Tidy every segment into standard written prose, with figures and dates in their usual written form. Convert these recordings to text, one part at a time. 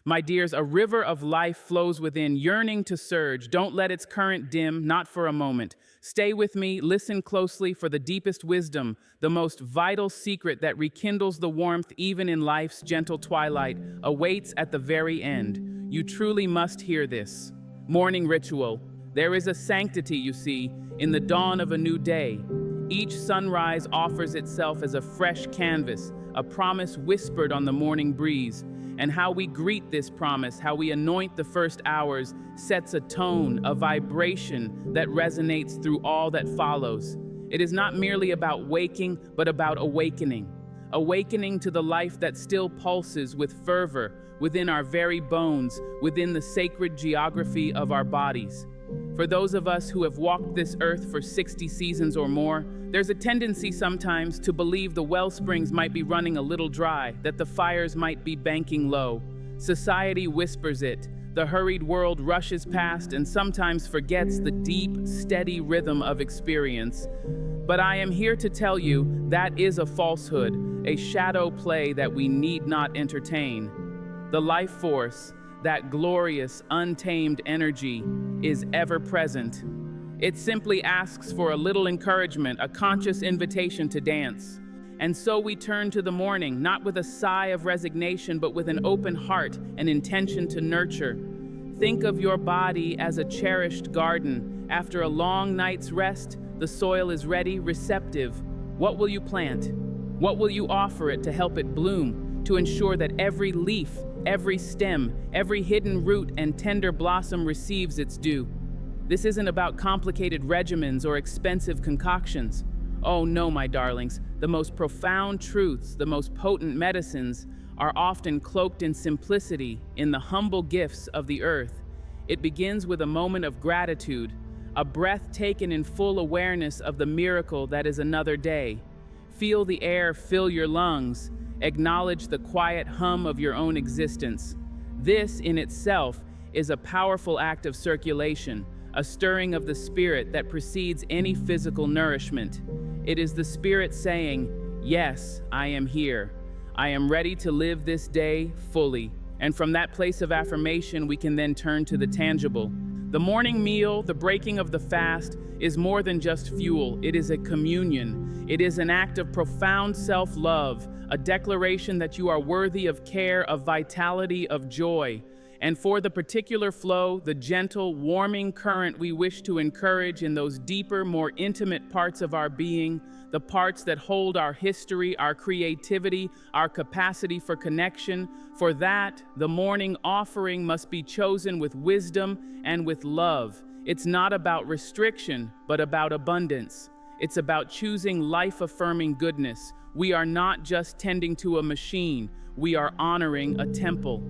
My dears, a river of life flows within, yearning to surge. Don't let its current dim, not for a moment. Stay with me, listen closely for the deepest wisdom, the most vital secret that rekindles the warmth even in life's gentle twilight, awaits at the very end. You truly must hear this. Morning ritual. There is a sanctity, you see, in the dawn of a new day. Each sunrise offers itself as a fresh canvas, a promise whispered on the morning breeze. And how we greet this promise, how we anoint the first hours, sets a tone, a vibration that resonates through all that follows. It is not merely about waking, but about awakening. Awakening to the life that still pulses with fervor within our very bones, within the sacred geography of our bodies. For those of us who have walked this earth for 60 seasons or more, there's a tendency sometimes to believe the well springs might be running a little dry, that the fires might be banking low. Society whispers it. The hurried world rushes past and sometimes forgets the deep, steady rhythm of experience. But I am here to tell you that is a falsehood, a shadow play that we need not entertain. The life force, that glorious, untamed energy, is ever present. It simply asks for a little encouragement, a conscious invitation to dance. And so we turn to the morning, not with a sigh of resignation, but with an open heart and intention to nurture. Think of your body as a cherished garden. After a long night's rest, the soil is ready, receptive. What will you plant? What will you offer it to help it bloom, to ensure that every leaf, every stem, every hidden root and tender blossom receives its due? This isn't about complicated regimens or expensive concoctions. Oh no, my darlings, the most profound truths, the most potent medicines are often cloaked in simplicity, in the humble gifts of the earth. It begins with a moment of gratitude, a breath taken in full awareness of the miracle that is another day. Feel the air fill your lungs. Acknowledge the quiet hum of your own existence. This in itself is a powerful act of circulation, a stirring of the spirit that precedes any physical nourishment. It is the spirit saying, "Yes, I am here. I am ready to live this day fully." And from that place of affirmation, we can then turn to the tangible. The morning meal, the breaking of the fast, is more than just fuel. It is a communion. It is an act of profound self-love, a declaration that you are worthy of care, of vitality, of joy. And for the particular flow, the gentle, warming current we wish to encourage in those deeper, more intimate parts of our being, the parts that hold our history, our creativity, our capacity for connection, for that, the morning offering must be chosen with wisdom and with love. It's not about restriction, but about abundance. It's about choosing life-affirming goodness. We are not just tending to a machine. We are honoring a temple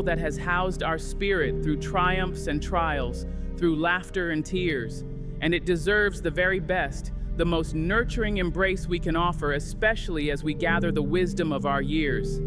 that has housed our spirit through triumphs and trials, through laughter and tears. And it deserves the very best, the most nurturing embrace we can offer, especially as we gather the wisdom of our years.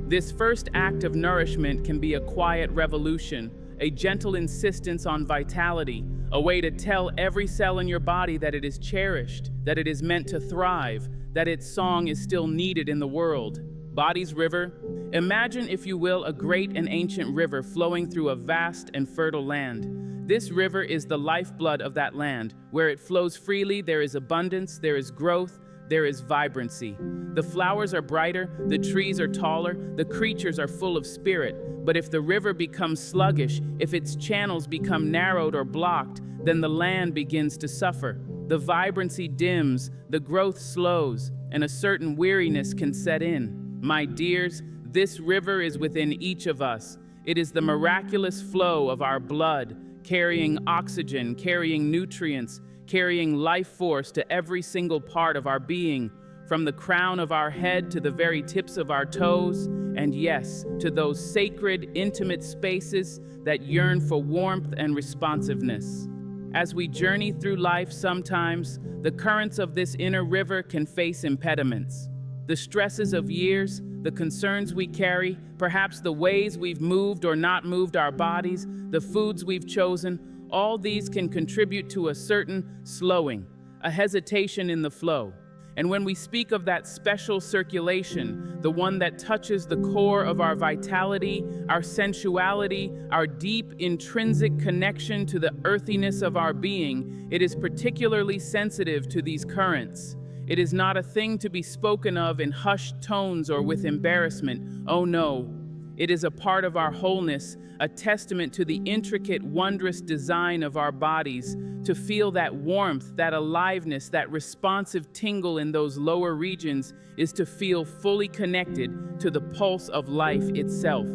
This first act of nourishment can be a quiet revolution, a gentle insistence on vitality, a way to tell every cell in your body that it is cherished, that it is meant to thrive, that its song is still needed in the world. Body's river. Imagine, if you will, a great and ancient river flowing through a vast and fertile land. This river is the lifeblood of that land. Where it flows freely, there is abundance, there is growth, there is vibrancy. The flowers are brighter, the trees are taller, the creatures are full of spirit. But if the river becomes sluggish, if its channels become narrowed or blocked, then the land begins to suffer. The vibrancy dims, the growth slows, and a certain weariness can set in. My dears, this river is within each of us. It is the miraculous flow of our blood, carrying oxygen, carrying nutrients, carrying life force to every single part of our being, from the crown of our head to the very tips of our toes, and yes, to those sacred, intimate spaces that yearn for warmth and responsiveness. As we journey through life, sometimes the currents of this inner river can face impediments. The stresses of years, the concerns we carry, perhaps the ways we've moved or not moved our bodies, the foods we've chosen, all these can contribute to a certain slowing, a hesitation in the flow. And when we speak of that special circulation, the one that touches the core of our vitality, our sensuality, our deep intrinsic connection to the earthiness of our being, it is particularly sensitive to these currents. It is not a thing to be spoken of in hushed tones or with embarrassment. Oh no, it is a part of our wholeness, a testament to the intricate, wondrous design of our bodies. To feel that warmth, that aliveness, that responsive tingle in those lower regions is to feel fully connected to the pulse of life itself.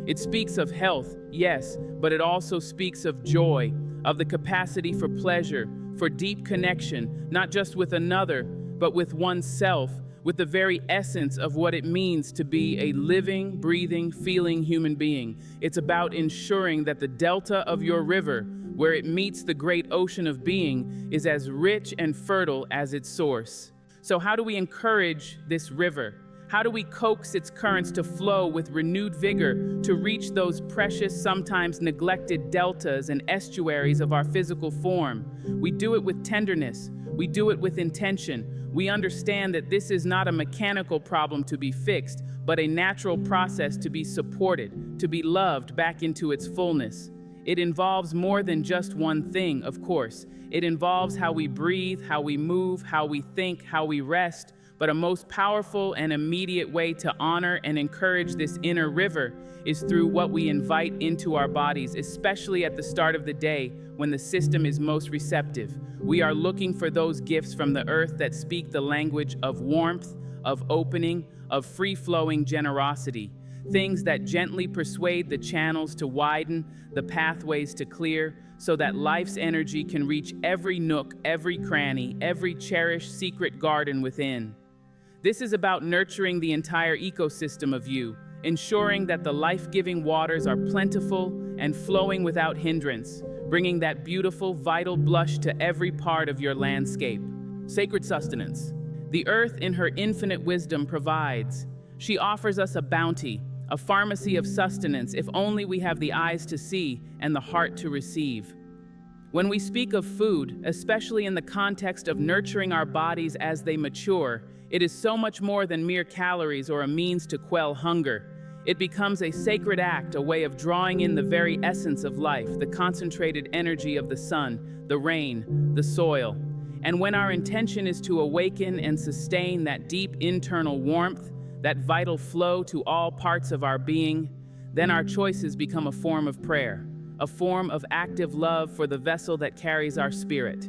It speaks of health, yes, but it also speaks of joy, of the capacity for pleasure, for deep connection, not just with another, but with oneself, with the very essence of what it means to be a living, breathing, feeling human being. It's about ensuring that the delta of your river, where it meets the great ocean of being, is as rich and fertile as its source. So how do we encourage this river? How do we coax its currents to flow with renewed vigor to reach those precious, sometimes neglected deltas and estuaries of our physical form? We do it with tenderness. We do it with intention. We understand that this is not a mechanical problem to be fixed, but a natural process to be supported, to be loved back into its fullness. It involves more than just one thing, of course. It involves how we breathe, how we move, how we think, how we rest. But a most powerful and immediate way to honor and encourage this inner river is through what we invite into our bodies, especially at the start of the day when the system is most receptive. We are looking for those gifts from the earth that speak the language of warmth, of opening, of free-flowing generosity. Things that gently persuade the channels to widen, the pathways to clear, so that life's energy can reach every nook, every cranny, every cherished secret garden within. This is about nurturing the entire ecosystem of you, ensuring that the life-giving waters are plentiful and flowing without hindrance, bringing that beautiful, vital blush to every part of your landscape. Sacred sustenance. The earth in her infinite wisdom provides. She offers us a bounty, a pharmacy of sustenance, if only we have the eyes to see and the heart to receive. When we speak of food, especially in the context of nurturing our bodies as they mature, it is so much more than mere calories or a means to quell hunger. It becomes a sacred act, a way of drawing in the very essence of life, the concentrated energy of the sun, the rain, the soil. And when our intention is to awaken and sustain that deep internal warmth, that vital flow to all parts of our being, then our choices become a form of prayer, a form of active love for the vessel that carries our spirit.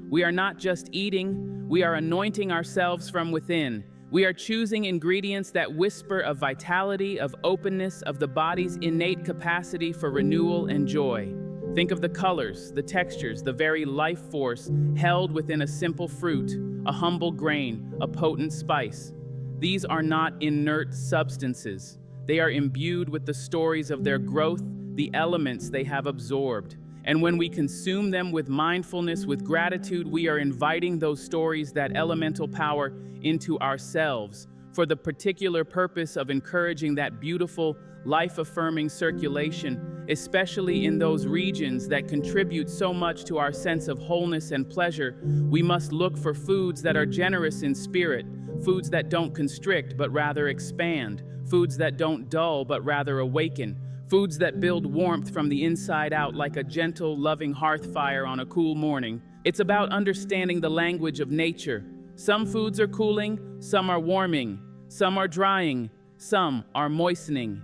We are not just eating, we are anointing ourselves from within. We are choosing ingredients that whisper of vitality, of openness, of the body's innate capacity for renewal and joy. Think of the colors, the textures, the very life force held within a simple fruit, a humble grain, a potent spice. These are not inert substances. They are imbued with the stories of their growth, the elements they have absorbed. And when we consume them with mindfulness, with gratitude, we are inviting those stories, that elemental power, into ourselves for the particular purpose of encouraging that beautiful, life-affirming circulation, especially in those regions that contribute so much to our sense of wholeness and pleasure. We must look for foods that are generous in spirit, foods that don't constrict but rather expand, foods that don't dull but rather awaken, foods that build warmth from the inside out like a gentle, loving hearth fire on a cool morning. It's about understanding the language of nature. Some foods are cooling, some are warming, some are drying, some are moistening.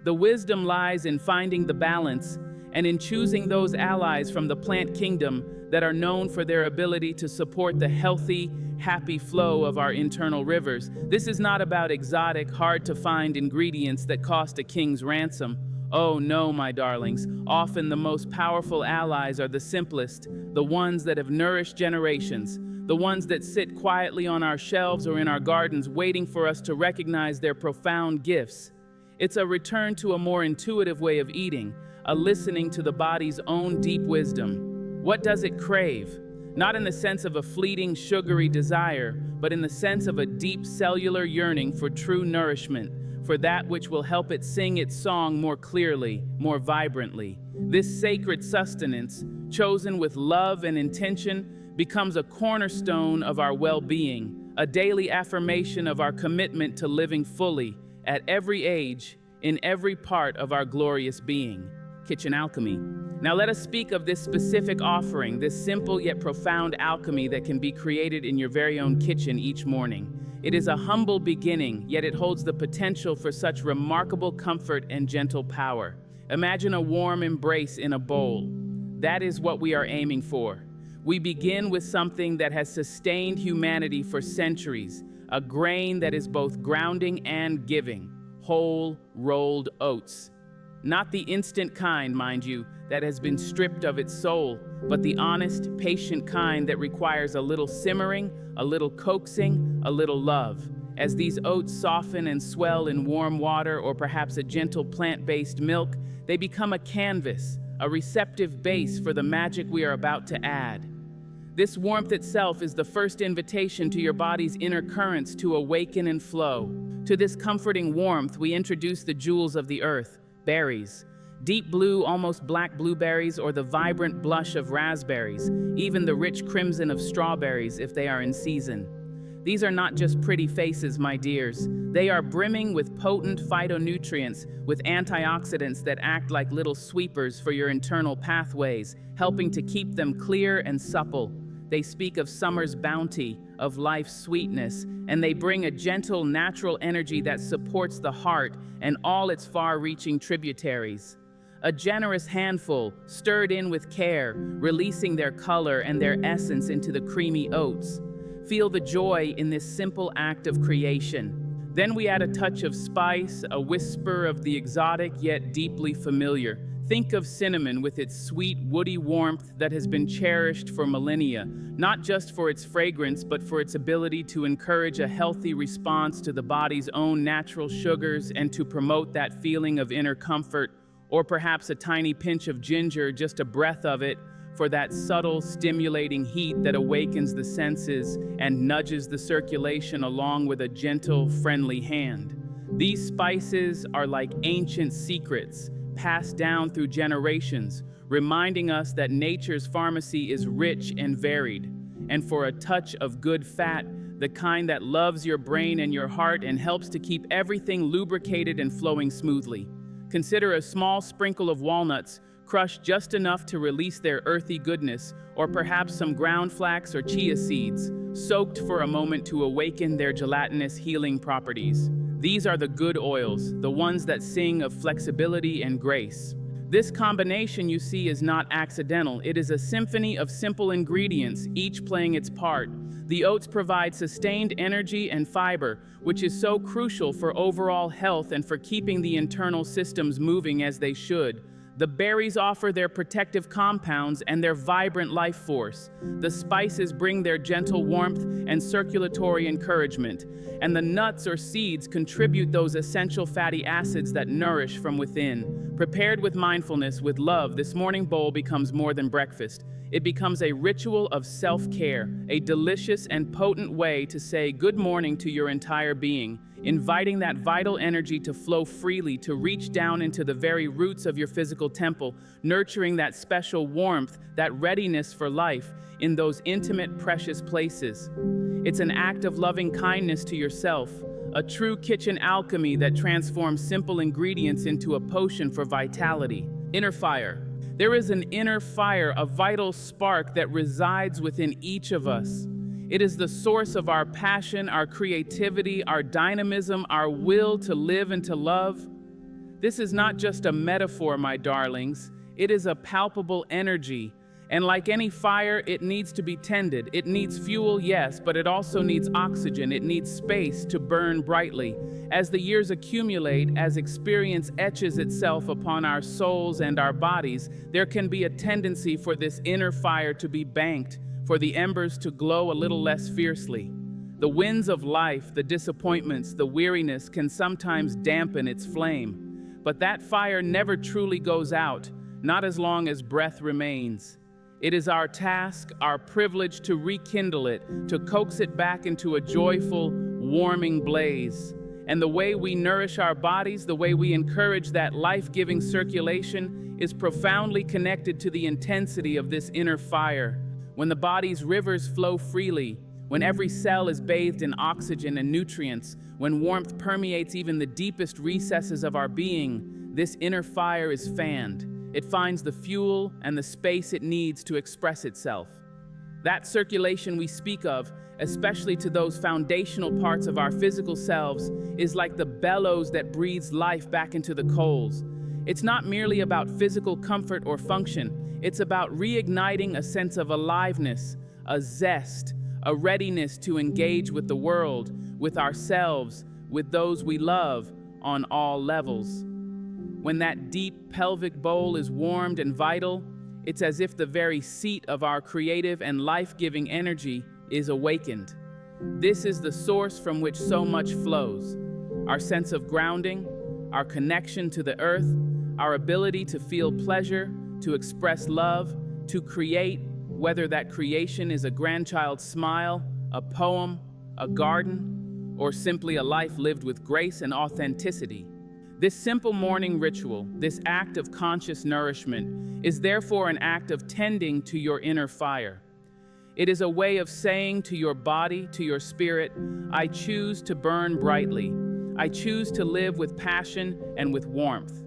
The wisdom lies in finding the balance and in choosing those allies from the plant kingdom that are known for their ability to support the healthy, happy flow of our internal rivers. This is not about exotic, hard-to-find ingredients that cost a king's ransom. Oh no, my darlings, often the most powerful allies are the simplest, the ones that have nourished generations, the ones that sit quietly on our shelves or in our gardens waiting for us to recognize their profound gifts. It's a return to a more intuitive way of eating, a listening to the body's own deep wisdom. What does it crave? Not in the sense of a fleeting, sugary desire, but in the sense of a deep cellular yearning for true nourishment, for that which will help it sing its song more clearly, more vibrantly. This sacred sustenance, chosen with love and intention, becomes a cornerstone of our well-being, a daily affirmation of our commitment to living fully, at every age, in every part of our glorious being. Kitchen alchemy. Now let us speak of this specific offering, this simple yet profound alchemy that can be created in your very own kitchen each morning. It is a humble beginning, yet it holds the potential for such remarkable comfort and gentle power. Imagine a warm embrace in a bowl. That is what we are aiming for. We begin with something that has sustained humanity for centuries, a grain that is both grounding and giving, whole, rolled oats. Not the instant kind, mind you, that has been stripped of its soul, but the honest, patient kind that requires a little simmering, a little coaxing, a little love. As these oats soften and swell in warm water or perhaps a gentle plant-based milk, they become a canvas, a receptive base for the magic we are about to add. This warmth itself is the first invitation to your body's inner currents to awaken and flow. To this comforting warmth, we introduce the jewels of the earth, berries. Deep blue, almost black blueberries, or the vibrant blush of raspberries, even the rich crimson of strawberries if they are in season. These are not just pretty faces, my dears. They are brimming with potent phytonutrients, with antioxidants that act like little sweepers for your internal pathways, helping to keep them clear and supple. They speak of summer's bounty, of life's sweetness, and they bring a gentle, natural energy that supports the heart and all its far-reaching tributaries. A generous handful, stirred in with care, releasing their color and their essence into the creamy oats. Feel the joy in this simple act of creation. Then we add a touch of spice, a whisper of the exotic yet deeply familiar. Think of cinnamon with its sweet, woody warmth that has been cherished for millennia, not just for its fragrance, but for its ability to encourage a healthy response to the body's own natural sugars and to promote that feeling of inner comfort, or perhaps a tiny pinch of ginger, just a breath of it, for that subtle, stimulating heat that awakens the senses and nudges the circulation along with a gentle, friendly hand. These spices are like ancient secrets, passed down through generations, reminding us that nature's pharmacy is rich and varied. And for a touch of good fat, the kind that loves your brain and your heart and helps to keep everything lubricated and flowing smoothly. Consider a small sprinkle of walnuts, crushed just enough to release their earthy goodness, or perhaps some ground flax or chia seeds, soaked for a moment to awaken their gelatinous healing properties. These are the good oils, the ones that sing of flexibility and grace. This combination, you see, is not accidental. It is a symphony of simple ingredients, each playing its part. The oats provide sustained energy and fiber, which is so crucial for overall health and for keeping the internal systems moving as they should. The berries offer their protective compounds and their vibrant life force. The spices bring their gentle warmth and circulatory encouragement. And the nuts or seeds contribute those essential fatty acids that nourish from within. Prepared with mindfulness, with love, this morning bowl becomes more than breakfast. It becomes a ritual of self-care, a delicious and potent way to say good morning to your entire being, inviting that vital energy to flow freely, to reach down into the very roots of your physical temple, nurturing that special warmth, that readiness for life in those intimate, precious places. It's an act of loving kindness to yourself, a true kitchen alchemy that transforms simple ingredients into a potion for vitality. Inner fire. There is an inner fire, a vital spark that resides within each of us. It is the source of our passion, our creativity, our dynamism, our will to live and to love. This is not just a metaphor, my darlings. It is a palpable energy. And like any fire, it needs to be tended. It needs fuel, yes, but it also needs oxygen. It needs space to burn brightly. As the years accumulate, as experience etches itself upon our souls and our bodies, there can be a tendency for this inner fire to be banked, for the embers to glow a little less fiercely. The winds of life, the disappointments, the weariness can sometimes dampen its flame. But that fire never truly goes out, not as long as breath remains. It is our task, our privilege to rekindle it, to coax it back into a joyful, warming blaze. And the way we nourish our bodies, the way we encourage that life-giving circulation is profoundly connected to the intensity of this inner fire. When the body's rivers flow freely, when every cell is bathed in oxygen and nutrients, when warmth permeates even the deepest recesses of our being, this inner fire is fanned. It finds the fuel and the space it needs to express itself. That circulation we speak of, especially to those foundational parts of our physical selves, is like the bellows that breathes life back into the coals. It's not merely about physical comfort or function. It's about reigniting a sense of aliveness, a zest, a readiness to engage with the world, with ourselves, with those we love, on all levels. When that deep pelvic bowl is warmed and vital, it's as if the very seat of our creative and life-giving energy is awakened. This is the source from which so much flows. Our sense of grounding, our connection to the earth, our ability to feel pleasure, to express love, to create, whether that creation is a grandchild's smile, a poem, a garden, or simply a life lived with grace and authenticity. This simple morning ritual, this act of conscious nourishment, is therefore an act of tending to your inner fire. It is a way of saying to your body, to your spirit, I choose to burn brightly. I choose to live with passion and with warmth.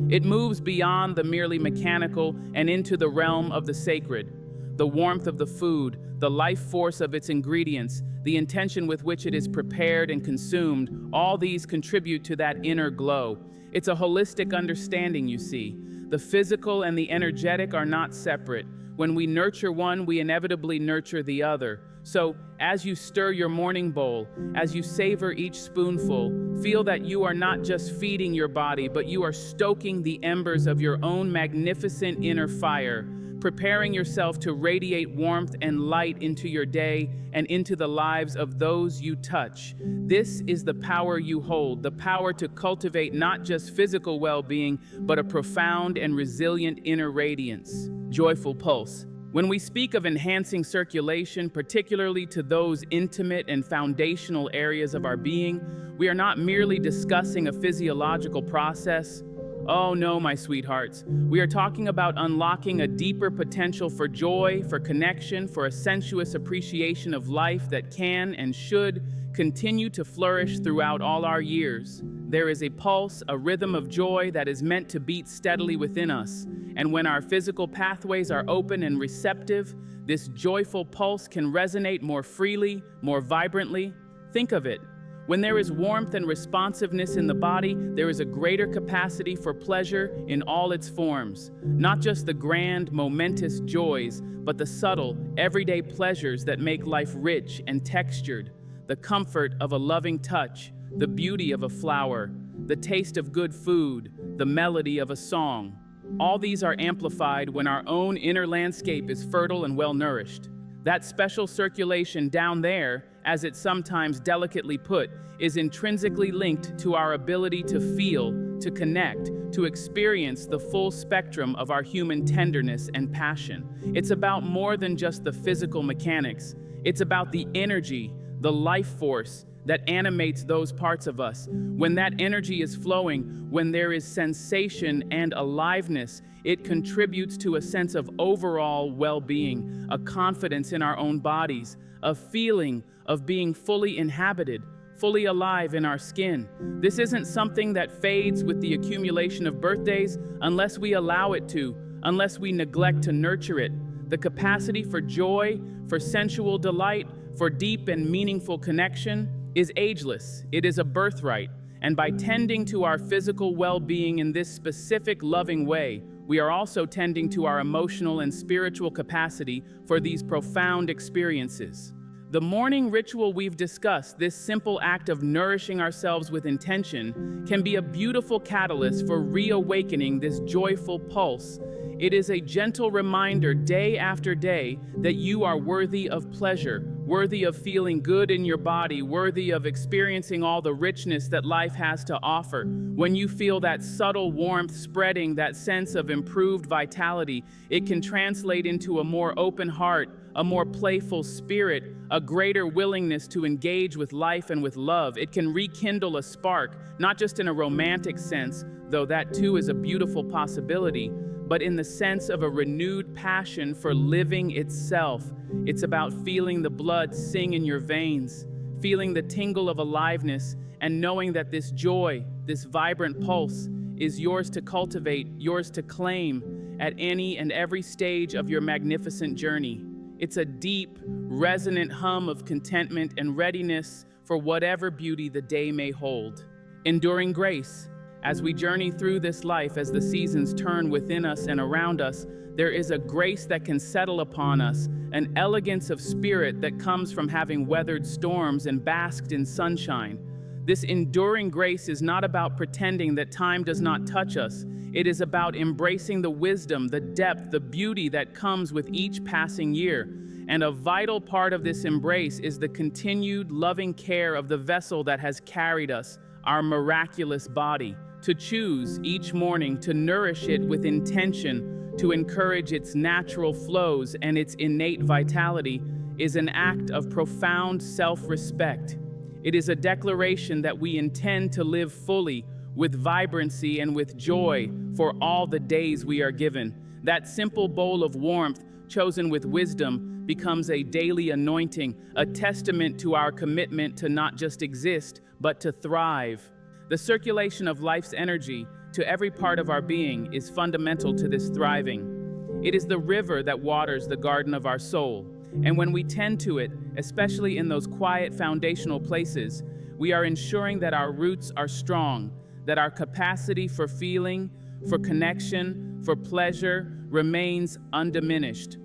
It moves beyond the merely mechanical and into the realm of the sacred. The warmth of the food, the life force of its ingredients, the intention with which it is prepared and consumed, all these contribute to that inner glow. It's a holistic understanding, you see. The physical and the energetic are not separate. When we nurture one, we inevitably nurture the other. So, as you stir your morning bowl, as you savor each spoonful, feel that you are not just feeding your body, but you are stoking the embers of your own magnificent inner fire, preparing yourself to radiate warmth and light into your day and into the lives of those you touch. This is the power you hold, the power to cultivate not just physical well-being, but a profound and resilient inner radiance. Joyful pulse. When we speak of enhancing circulation, particularly to those intimate and foundational areas of our being, we are not merely discussing a physiological process. Oh no, my sweethearts. We are talking about unlocking a deeper potential for joy, for connection, for a sensuous appreciation of life that can and should continue to flourish throughout all our years. There is a pulse, a rhythm of joy that is meant to beat steadily within us. And when our physical pathways are open and receptive, this joyful pulse can resonate more freely, more vibrantly. Think of it. When there is warmth and responsiveness in the body, there is a greater capacity for pleasure in all its forms. Not just the grand, momentous joys, but the subtle, everyday pleasures that make life rich and textured. The comfort of a loving touch, the beauty of a flower, the taste of good food, the melody of a song. All these are amplified when our own inner landscape is fertile and well-nourished. That special circulation down there, as it's sometimes delicately put, is intrinsically linked to our ability to feel, to connect, to experience the full spectrum of our human tenderness and passion. It's about more than just the physical mechanics. It's about the energy, the life force that animates those parts of us. When that energy is flowing, when there is sensation and aliveness, it contributes to a sense of overall well-being, a confidence in our own bodies, a feeling of being fully inhabited, fully alive in our skin. This isn't something that fades with the accumulation of birthdays unless we allow it to, unless we neglect to nurture it. The capacity for joy, for sensual delight, for deep and meaningful connection is ageless. It is a birthright. And by tending to our physical well-being in this specific loving way, we are also tending to our emotional and spiritual capacity for these profound experiences. The morning ritual we've discussed, this simple act of nourishing ourselves with intention, can be a beautiful catalyst for reawakening this joyful pulse. It is a gentle reminder day after day that you are worthy of pleasure, worthy of feeling good in your body, worthy of experiencing all the richness that life has to offer. When you feel that subtle warmth spreading, that sense of improved vitality, it can translate into a more open heart, a more playful spirit, a greater willingness to engage with life and with love. It can rekindle a spark, not just in a romantic sense, though that too is a beautiful possibility, but in the sense of a renewed passion for living itself. It's about feeling the blood sing in your veins, feeling the tingle of aliveness, and knowing that this joy, this vibrant pulse, is yours to cultivate, yours to claim at any and every stage of your magnificent journey. It's a deep, resonant hum of contentment and readiness for whatever beauty the day may hold. Enduring grace. As we journey through this life, as the seasons turn within us and around us, there is a grace that can settle upon us, an elegance of spirit that comes from having weathered storms and basked in sunshine. This enduring grace is not about pretending that time does not touch us. It is about embracing the wisdom, the depth, the beauty that comes with each passing year. And a vital part of this embrace is the continued loving care of the vessel that has carried us, our miraculous body. To choose each morning to nourish it with intention, to encourage its natural flows and its innate vitality, is an act of profound self-respect. It is a declaration that we intend to live fully, with vibrancy and with joy for all the days we are given. That simple bowl of warmth, chosen with wisdom, becomes a daily anointing, a testament to our commitment to not just exist, but to thrive. The circulation of life's energy to every part of our being is fundamental to this thriving. It is the river that waters the garden of our soul, and when we tend to it, especially in those quiet foundational places, we are ensuring that our roots are strong, that our capacity for feeling, for connection, for pleasure remains undiminished.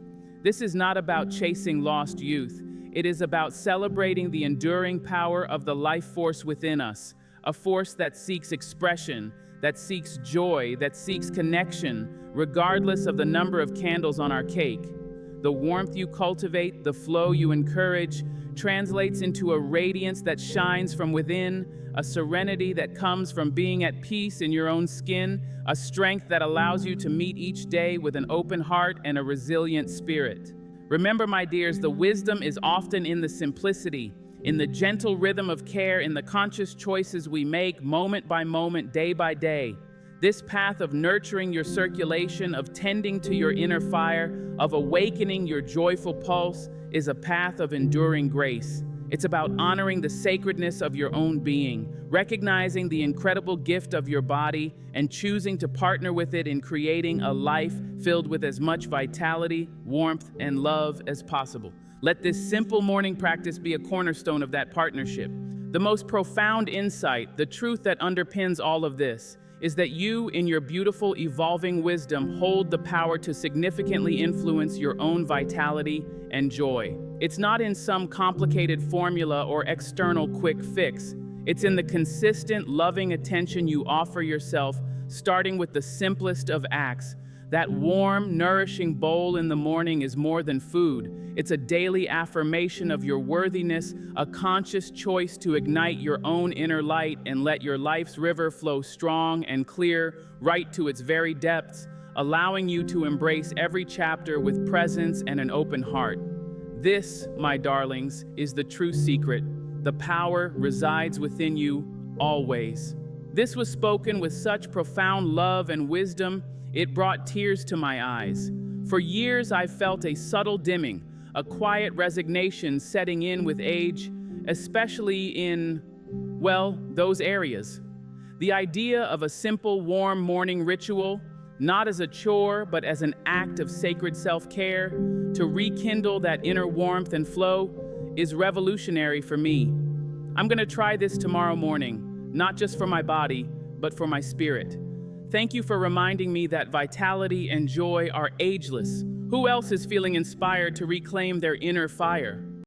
This is not about chasing lost youth. It is about celebrating the enduring power of the life force within us, a force that seeks expression, that seeks joy, that seeks connection, regardless of the number of candles on our cake. The warmth you cultivate, the flow you encourage, translates into a radiance that shines from within, a serenity that comes from being at peace in your own skin, a strength that allows you to meet each day with an open heart and a resilient spirit. Remember, my dears, the wisdom is often in the simplicity, in the gentle rhythm of care, in the conscious choices we make moment by moment, day by day. This path of nurturing your circulation, of tending to your inner fire, of awakening your joyful pulse, is a path of enduring grace. It's about honoring the sacredness of your own being, recognizing the incredible gift of your body, and choosing to partner with it in creating a life filled with as much vitality, warmth, and love as possible. Let this simple morning practice be a cornerstone of that partnership. The most profound insight, the truth that underpins all of this, is that you, in your beautiful, evolving wisdom, hold the power to significantly influence your own vitality and joy. It's not in some complicated formula or external quick fix. It's in the consistent, loving attention you offer yourself, starting with the simplest of acts. That warm, nourishing bowl in the morning is more than food. It's a daily affirmation of your worthiness, a conscious choice to ignite your own inner light and let your life's river flow strong and clear right to its very depths, allowing you to embrace every chapter with presence and an open heart. This, my darlings, is the true secret. The power resides within you always. This was spoken with such profound love and wisdom, it brought tears to my eyes. For years, I felt a subtle dimming, a quiet resignation setting in with age, especially in, well, those areas. The idea of a simple, warm morning ritual, not as a chore, but as an act of sacred self-care, to rekindle that inner warmth and flow, is revolutionary for me. I'm gonna try this tomorrow morning, not just for my body, but for my spirit. Thank you for reminding me that vitality and joy are ageless. Who else is feeling inspired to reclaim their inner fire?